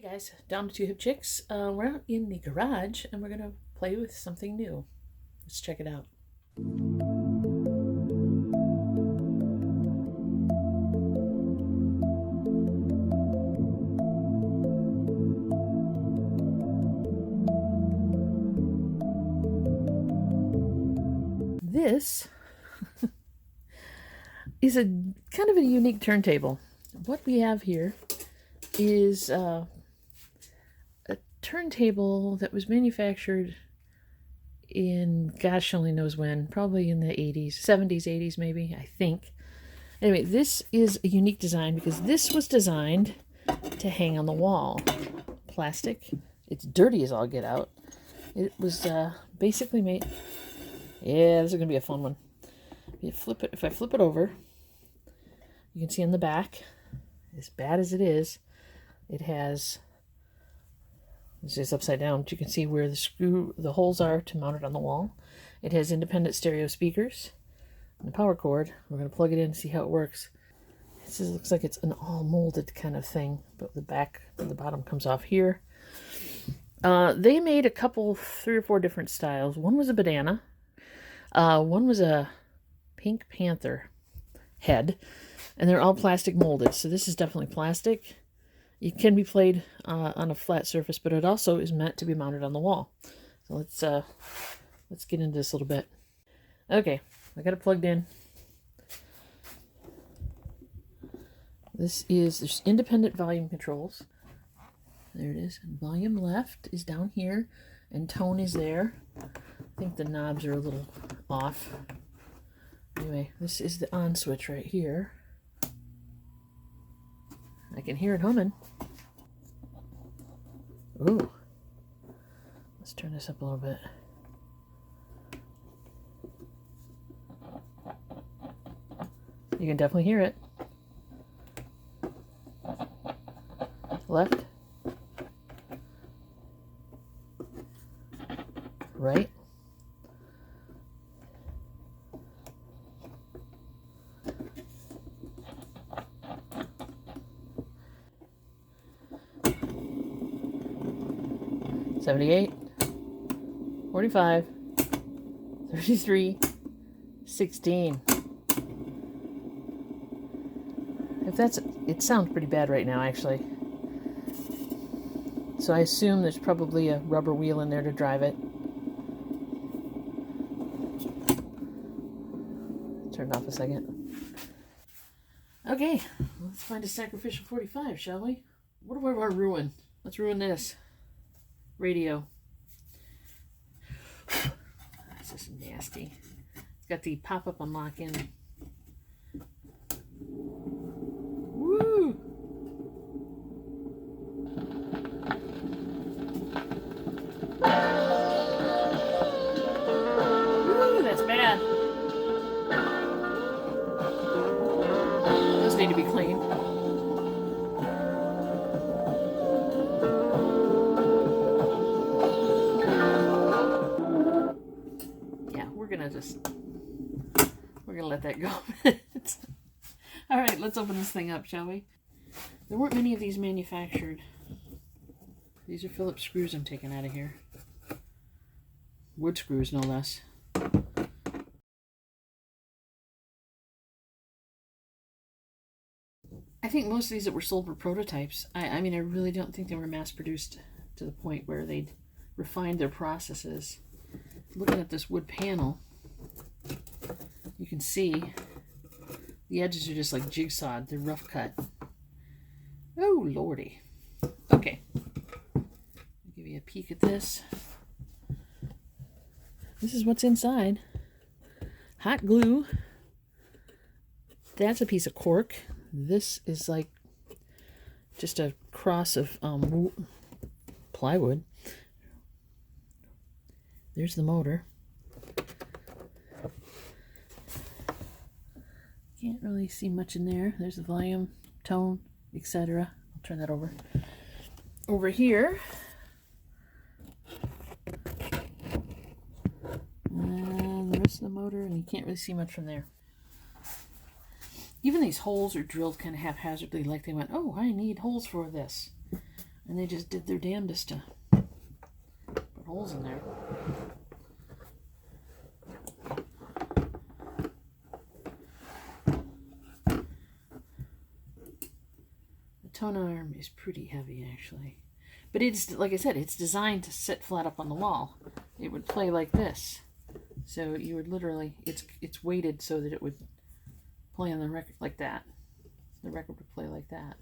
Hey guys, down to two hip chicks. We're out in the garage and we're gonna play with something new. Let's check it out. This is a kind of a unique turntable. What we have here is a turntable that was manufactured in gosh only knows when, probably in the 80s, 70s, 80s maybe, I think. Anyway, this is a unique design because this was designed to hang on the wall. Plastic. It's dirty as all get out. It was basically made... Yeah, this is going to be a fun one. If I flip it over, you can see on the back, as bad as it is, it has... This is upside down, but you can see where the holes are to mount it on the wall. It has independent stereo speakers and the power cord. We're going to plug it in and see how it works. This looks like it's an all molded kind of thing, but the back and the bottom comes off here. They made a couple, 3 or 4 different styles. One was a banana. One was a Pink Panther head, and they're all plastic molded. So this is definitely plastic. It can be played on a flat surface, but it also is meant to be mounted on the wall. So let's get into this a little bit. Okay, I got it plugged in. There's independent volume controls. There it is. Volume left is down here, and tone is there. I think the knobs are a little off. Anyway, this is the on switch right here. I can hear it humming. Ooh. Let's turn this up a little bit. You can definitely hear it. Left. Right. $78, $45, $33, $16. It sounds pretty bad right now, actually. So I assume there's probably a rubber wheel in there to drive it. Turn it off a second. Okay, let's find a sacrificial 45, shall we? What do I want to ruin? Let's ruin this. Radio. This is nasty. It's got the pop-up unlock in. Woo! Woo, that's bad. Those need to be cleaned. We're gonna let that go. All right, let's open this thing up, shall we? There weren't many of these manufactured. These are Phillips screws I'm taking out of here. Wood screws, no less. I think most of these that were sold were prototypes. I mean, I really don't think they were mass produced to the point where they'd refined their processes. Looking at this wood panel, you can see the edges are just like jigsawed. They're rough cut. Oh, lordy. Okay. I'll give you a peek at this. This is what's inside. Hot glue. That's a piece of cork. This is like just a cross of plywood. There's the motor. Can't really see much in there. There's the volume, tone, etc. I'll turn that over. Over here, and the rest of the motor, and you can't really see much from there. Even these holes are drilled kind of haphazardly, like they went, oh, I need holes for this. And they just did their damnedest to put holes in there. The tone arm is pretty heavy, actually. But it's, like I said, it's designed to sit flat up on the wall. It would play like this. So you would literally, it's weighted so that it would play on the record like that. The record would play like that.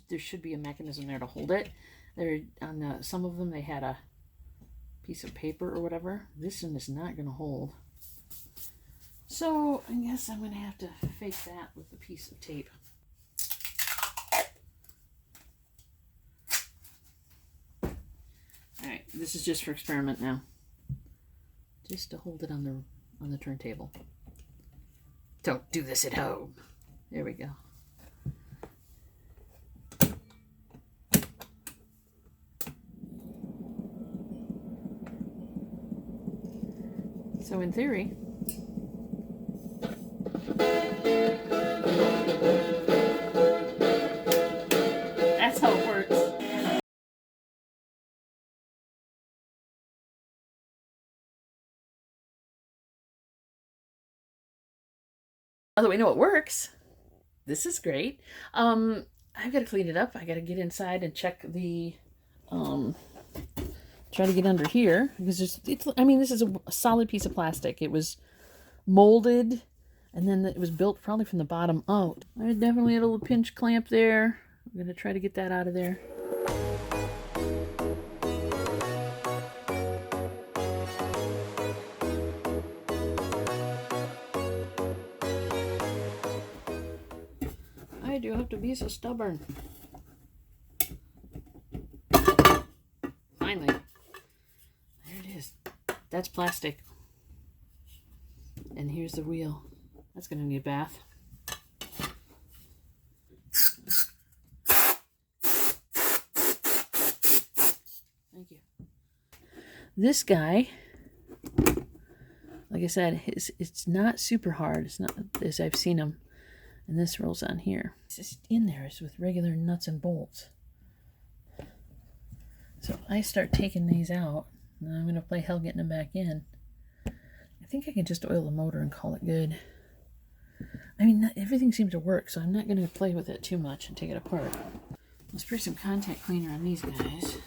There should be a mechanism there to hold it. There on some of them they had a piece of paper or whatever. This one is not going to hold. So I guess I'm going to have to fake that with a piece of tape. All right, this is just for experiment now. Just to hold it on the turntable. Don't do this at home. There we go. So in theory, that's how it works. Now that we know it works, this is great. I've got to clean it up. I got to get inside and check the, try to get under here because I mean, this is a solid piece of plastic. It was molded and then it was built probably from the bottom out. I definitely had a little pinch clamp there. I'm going to try to get that out of there. Why do you have to be so stubborn? Finally. There it is. That's plastic. And here's the wheel. That's going to need a bath. Thank you. This guy, like I said, it's not super hard. It's not as I've seen them. And this rolls on here. It's just in there. It's with regular nuts and bolts. So I start taking these out. And I'm going to play hell getting them back in. I think I can just oil the motor and call it good. I mean, everything seems to work, so I'm not going to play with it too much and take it apart. Let's spray some contact cleaner on these guys.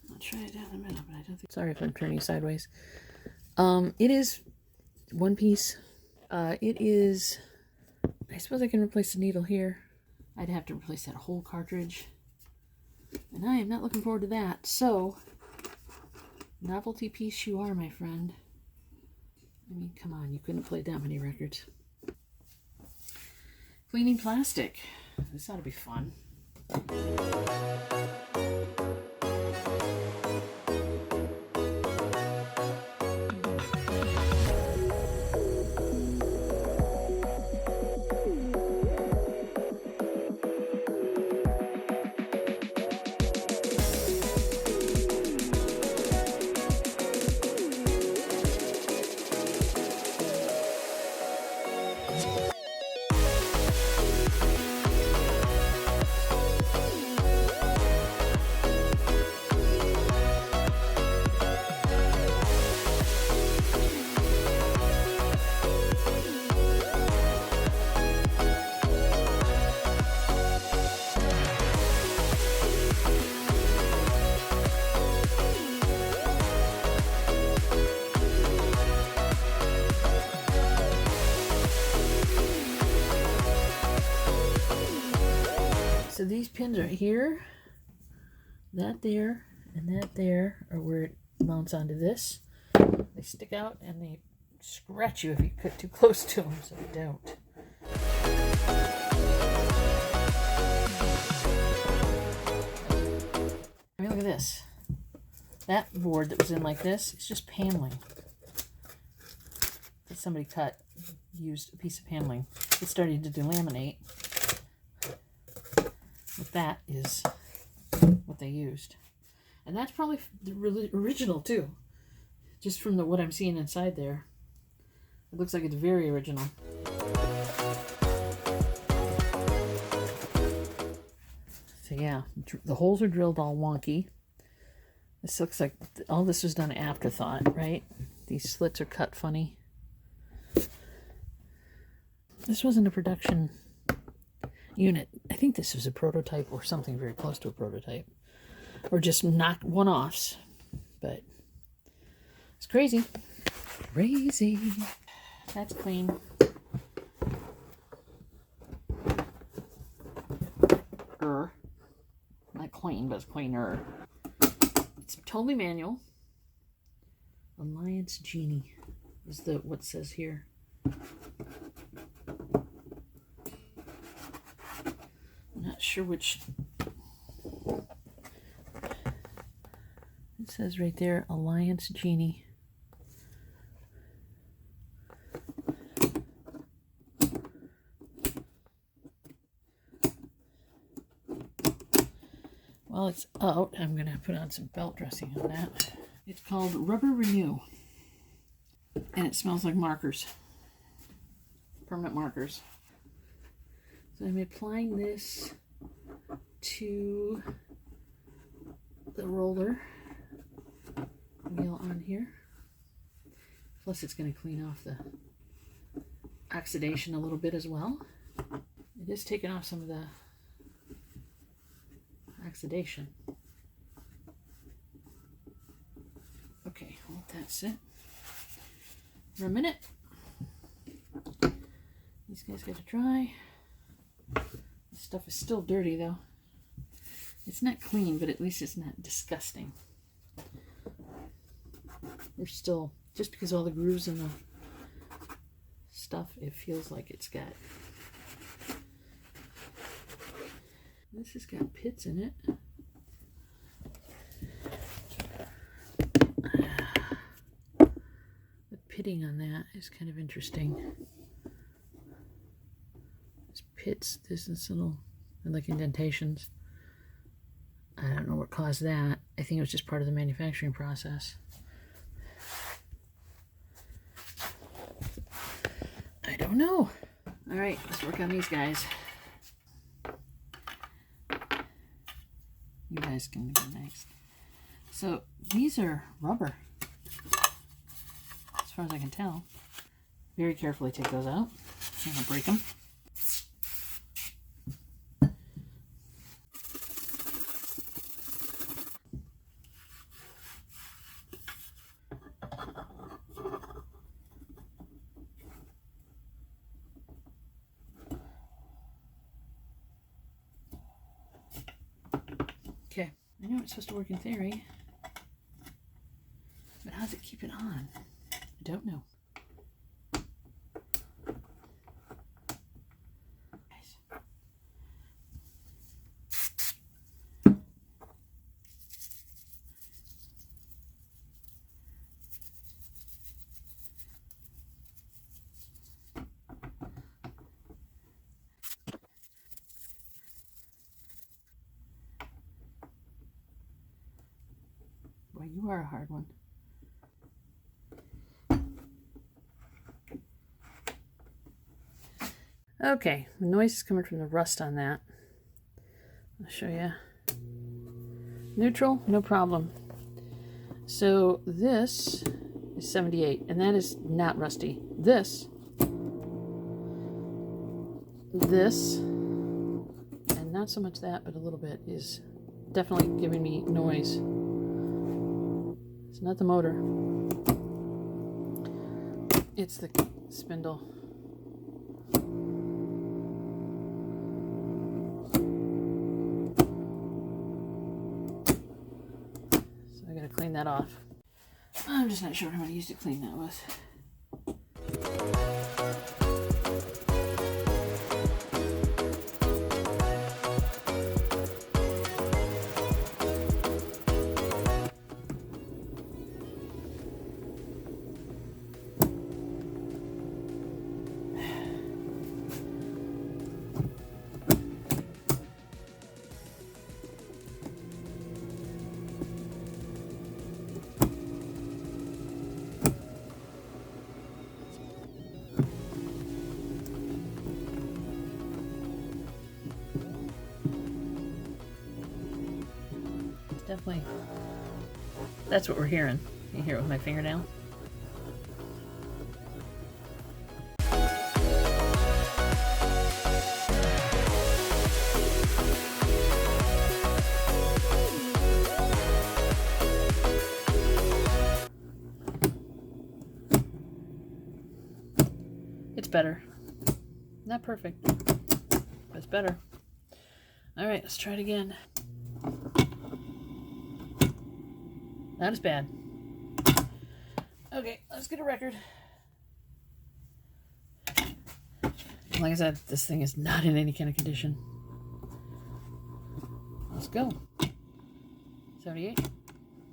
I'll try it down the middle, but I don't think... Sorry if I'm turning sideways. It is one piece. It is... I suppose I can replace the needle here. I'd have to replace that whole cartridge. And I am not looking forward to that. So, novelty piece you are, my friend. I mean, come on, you couldn't play that many records. Cleaning plastic. This ought to be fun. So these pins are here, that there, and that there are where it mounts onto this. They stick out and they scratch you if you cut too close to them, so don't. I mean, look at this. That board that was in like this, it's just paneling. That somebody used a piece of paneling. It's starting to delaminate. But that is what they used. And that's probably the original too. Just from what I'm seeing inside there. It looks like it's very original. So yeah, the holes are drilled all wonky. This looks like all this was done afterthought, right? These slits are cut funny. This wasn't a production unit. I think this was a prototype or something very close to a prototype. Or just knocked one-offs. But it's crazy. Crazy. That's clean. Not clean, but it's cleaner. It's totally manual. Alliance Genie is what says here. I'm not sure which. It says right there, Alliance Genie. While it's out, I'm going to put on some belt dressing on that. It's called Rubber Renew. And it smells like markers. Permanent markers. So I'm applying this to the roller wheel on here. Plus it's going to clean off the oxidation a little bit as well. It is taking off some of the oxidation. Okay, I'll let that sit for a minute. These guys got to dry. This stuff is still dirty though. It's not clean, but at least it's not disgusting. There's still, just because all the grooves in the stuff, it feels like it's got. This has got pits in it. The pitting on that is kind of interesting. There's pits, there's this little, like indentations. I don't know what caused that. I think it was just part of the manufacturing process. I don't know. All right, let's work on these guys. You guys can go next. So these are rubber, as far as I can tell. Very carefully take those out. I'm gonna break them. Okay, I know it's supposed to work in theory, but how does it keep it on? I don't know. Boy, you are a hard one. Okay, the noise is coming from the rust on that. I'll show you. Neutral, no problem. So this is 78, and that is not rusty. This, and not so much that, but a little bit, is definitely giving me noise. It's not the motor. It's the spindle. So I gotta clean that off. I'm just not sure what I'm gonna use to clean that with. definitely, that's what we're hearing. You hear it with my fingernail? It's better. Not perfect, but it's better. All right, let's try it again. Not as bad. Okay, let's get a record. Like I said, this thing is not in any kind of condition. Let's go. 78,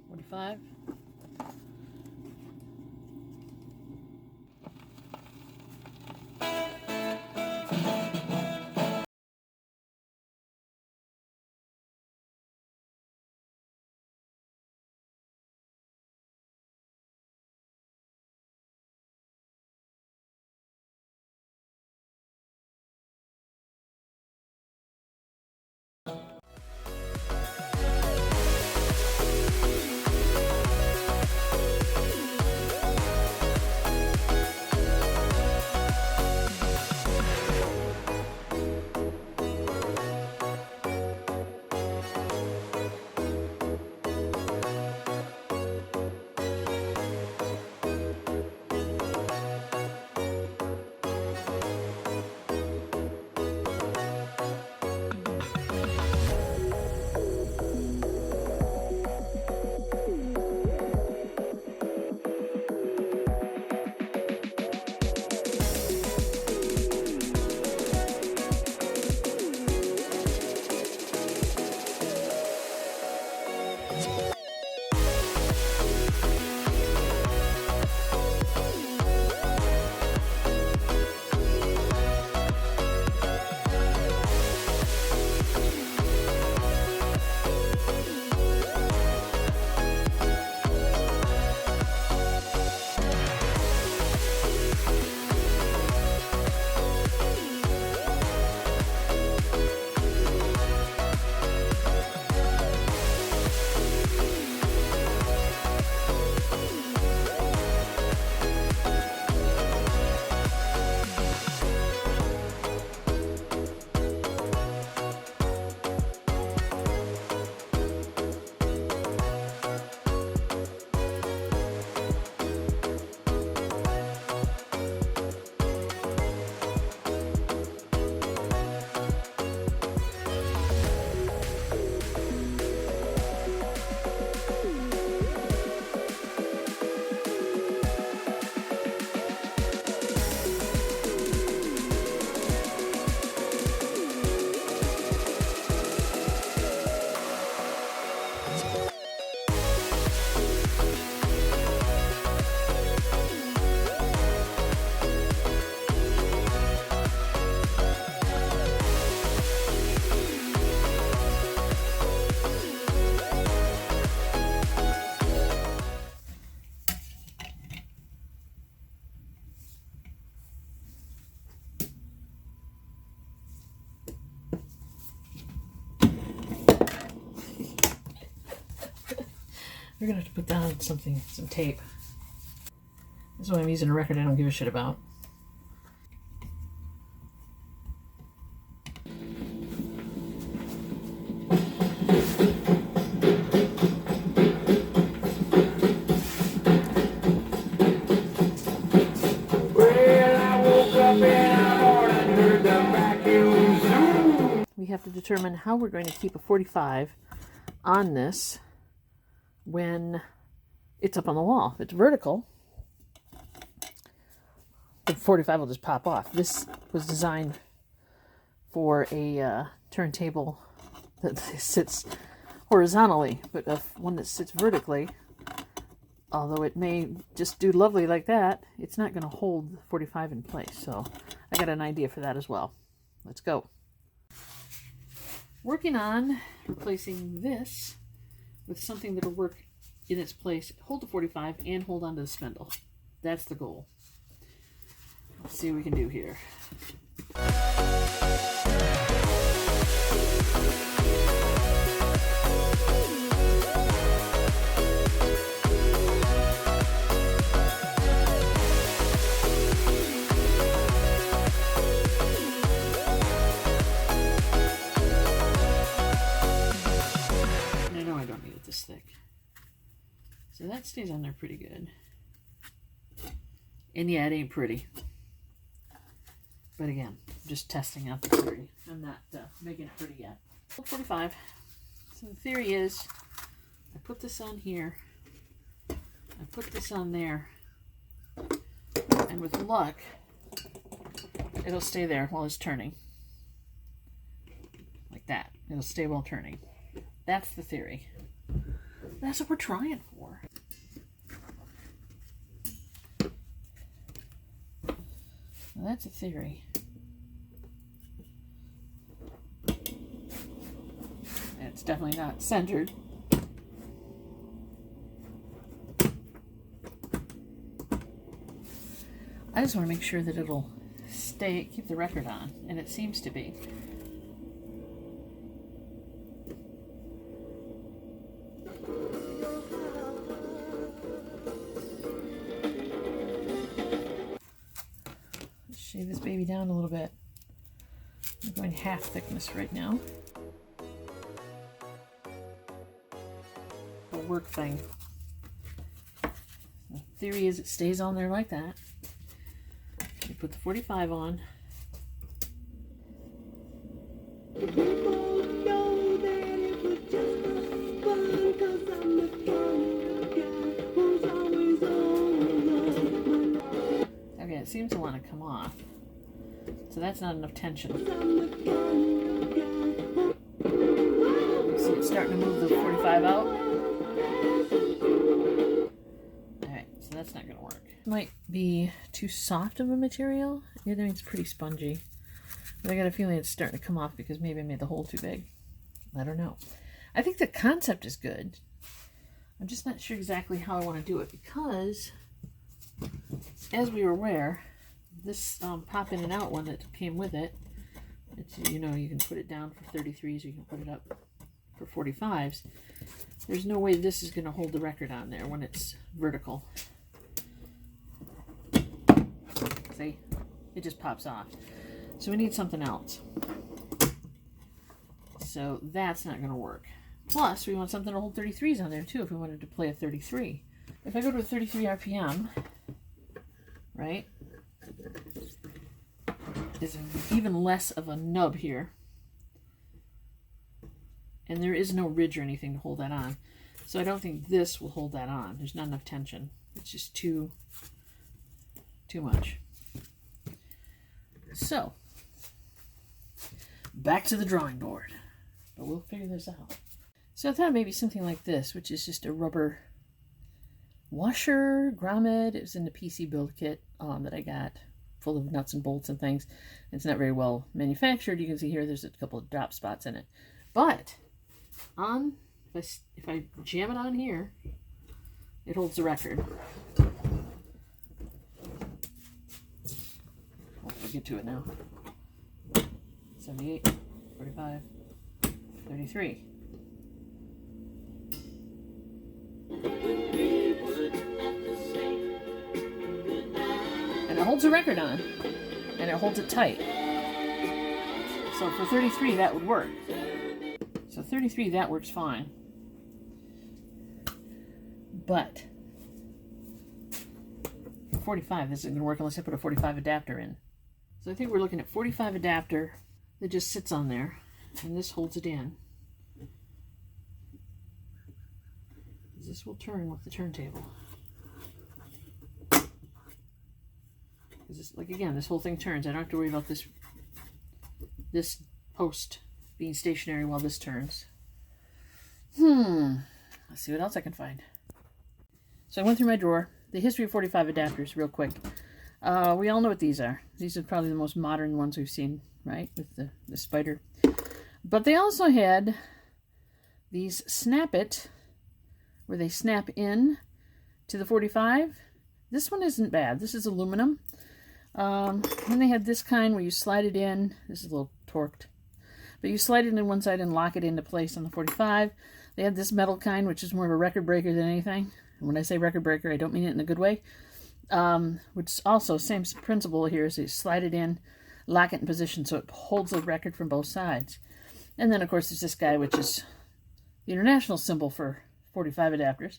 45. We're gonna have to put down something, some tape. That's why I'm using a record I don't give a shit about. We have to determine how we're going to keep a 45 on this when it's up on the wall. If it's vertical, the 45 will just pop off. This was designed for a turntable that sits horizontally, but one that sits vertically, although it may just do lovely like that, it's not going to hold the 45 in place. So I got an idea for that as well. Let's go. Working on replacing this with something that'll work in its place, hold the 45 and hold onto the spindle. That's the goal. Let's see what we can do here. stays on there pretty good. And yeah, it ain't pretty. But again, I'm just testing out the theory. I'm not making it pretty yet. 45. So the theory is, I put this on here. I put this on there. And with luck, it'll stay there while it's turning. Like that. It'll stay while turning. That's the theory. That's what we're trying for. Well, that's a theory. It's definitely not centered. I just want to make sure that it'll keep the record on, and it seems to be. Let's shave this baby down a little bit. I'm going half thickness right now. A work thing. The theory is it stays on there like that. You put the 45 on. Okay, it seems to want to come off. So that's not enough tension. See, it's starting to move the 45 out. Alright, so that's not going to work. Might be too soft of a material. I think it's pretty spongy. But I got a feeling it's starting to come off because maybe I made the hole too big. I don't know. I think the concept is good. I'm just not sure exactly how I want to do it because, as we were aware, this pop in and out one that came with it, it's, you know, you can put it down for 33s, you can put it up for 45s. There's no way this is going to hold the record on there when it's vertical. See? It just pops off. So we need something else. So that's not going to work. Plus, we want something to hold 33s on there too if we wanted to play a 33. If I go to a 33 RPM, right, there's even less of a nub here. And there is no ridge or anything to hold that on. So I don't think this will hold that on. There's not enough tension. It's just too much. So, back to the drawing board. But we'll figure this out. So I thought maybe something like this, which is just a rubber washer, grommet. It was in the PC build kit that I got, full of nuts and bolts and things. It's not very well manufactured. You can see here there's a couple of drop spots in it. But if I jam it on here, it holds the record. I'll get to it now. 78, 45, 33. And it holds a record on, and it holds it tight. So for 33, that would work. So 33, that works fine. But for 45, this isn't going to work unless I put a 45 adapter in. So I think we're looking at 45 adapter that just sits on there, and this holds it in. This will turn with the turntable. This, like again, this whole thing turns. I don't have to worry about this post being stationary while this turns. Let's see what else I can find. So I went through my drawer. The history of 45 adapters real quick. We all know what these are. These are probably the most modern ones we've seen, right? With the spider. But they also had these snap it, where they snap in to the 45. This one isn't bad. This is aluminum. Then they had this kind where you slide it in. This is a little torqued. But you slide it in one side and lock it into place on the 45. They had this metal kind, which is more of a record breaker than anything. And when I say record breaker, I don't mean it in a good way. Which is also same principle here. So you slide it in, lock it in position so it holds the record from both sides. And then, of course, there's this guy, which is the international symbol for 45 adapters.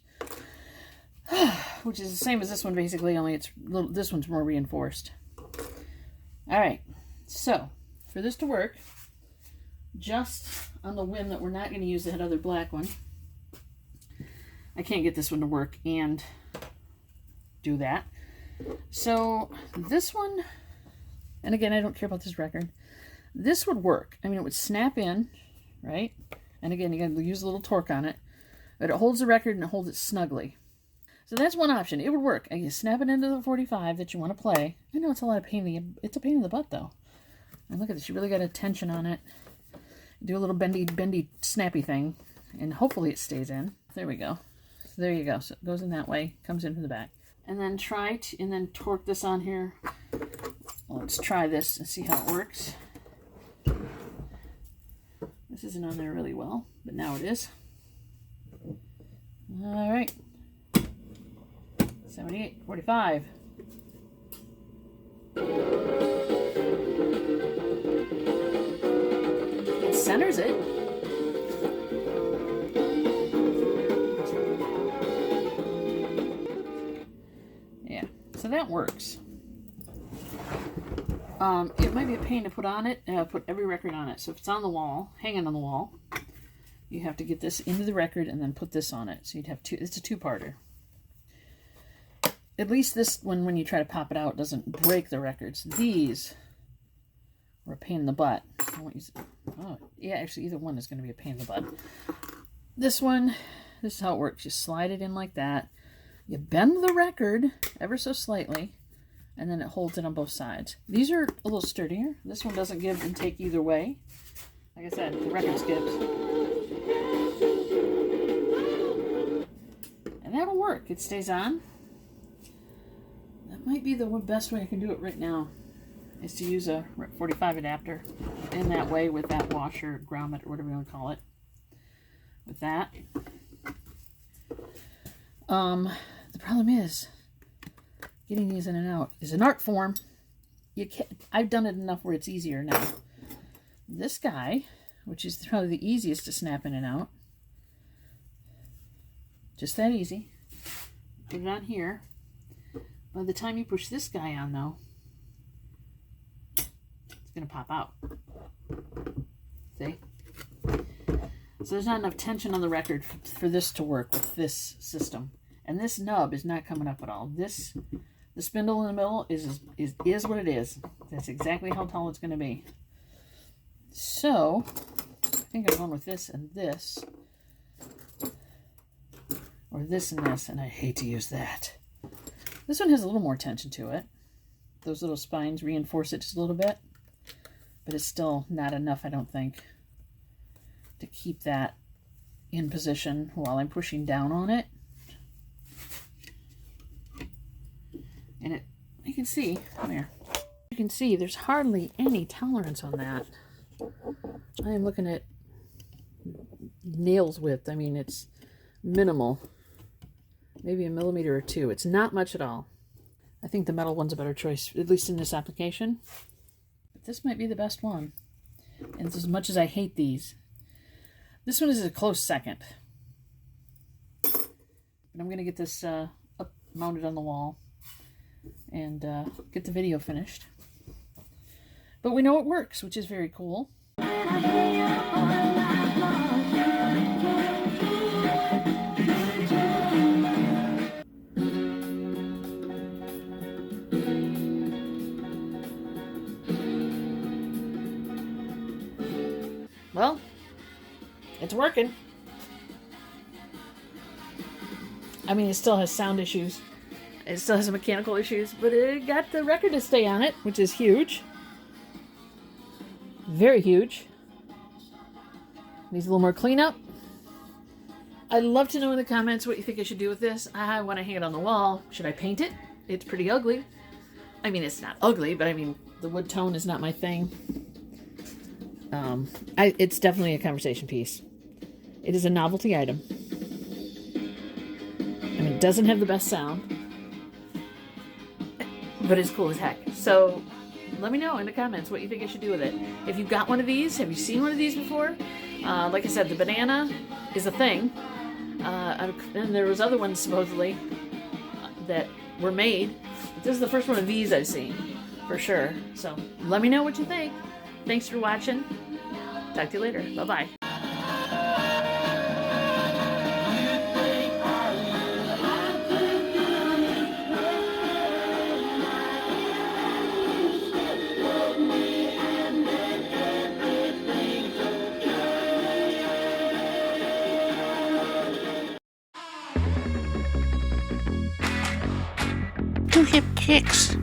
which is the same as this one basically, only this one's more reinforced. All right, so for this to work, just on the whim that we're not going to use that other black one, I can't get this one to work and do that. So this one, and again, I don't care about this record. This would work. I mean, it would snap in, right? And again, you got to use a little torque on it, but it holds the record and it holds it snugly. So that's one option. It would work. You snap it into the 45 that you want to play. I know it's a lot of it's a pain in the butt though. And look at this. You really got a tension on it. Do a little bendy, snappy thing, and hopefully it stays in. There we go. So there you go. So it goes in that way, comes in from the back. And then and then torque this on here. Well, let's try this and see how it works. This isn't on there really well, but now it is. All right. 78, 45. It centers it. Yeah, so that works. It might be a pain to put on it, put every record on it. So if it's on the wall, hanging on the wall, you have to get this into the record and then put this on it. So you'd have two, it's a two-parter. At least this one, when you try to pop it out, doesn't break the records. These are a pain in the butt. Oh, yeah, actually, either one is going to be a pain in the butt. This one, this is how it works. You slide it in like that. You bend the record ever so slightly, and then it holds it on both sides. These are a little sturdier. This one doesn't give and take either way. Like I said, the record skips. And that'll work. It stays on. That might be the best way I can do it right now, is to use a 45 adapter in that way with that washer, grommet, or whatever you want to call it. With that. The problem is, getting these in and out is an art form. I've done it enough where it's easier now. This guy, which is probably the easiest to snap in and out, just that easy. Put it on here. By the time you push this guy on, though, it's going to pop out. See? So there's not enough tension on the record for this to work with this system. And this nub is not coming up at all. The spindle in the middle is what it is. That's exactly how tall it's going to be. So, I think I'm going with this and this. Or this and this, and I hate to use that. This one has a little more tension to it. Those little spines reinforce it just a little bit. But it's still not enough, I don't think, to keep that in position while I'm pushing down on it. And you can see, come here. You can see there's hardly any tolerance on that. I am looking at nails width. I mean, it's minimal. Maybe a millimeter or two. It's not much at all. I think the metal one's a better choice, at least in this application. But this might be the best one. And as much as I hate these, this one is a close second. But I'm going to get this up mounted on the wall and get the video finished. But we know it works, which is very cool. Well, it's working. I mean, it still has sound issues. It still has some mechanical issues, but it got the record to stay on it, which is huge. Very huge. Needs a little more cleanup. I'd love to know in the comments what you think I should do with this. I want to hang it on the wall. Should I paint it? It's pretty ugly. I mean, it's not ugly, but I mean, the wood tone is not my thing. It's definitely a conversation piece. It is a novelty item. I mean, it doesn't have the best sound, but it's cool as heck. So let me know in the comments what you think I should do with it. If you've got one of these, have you seen one of these before? Like I said, the banana is a thing. And there was other ones supposedly. that were made. This is the first one of these I've seen, for sure. So let me know what you think. Thanks for watching. Talk to you later. Bye-bye. Two hip kicks.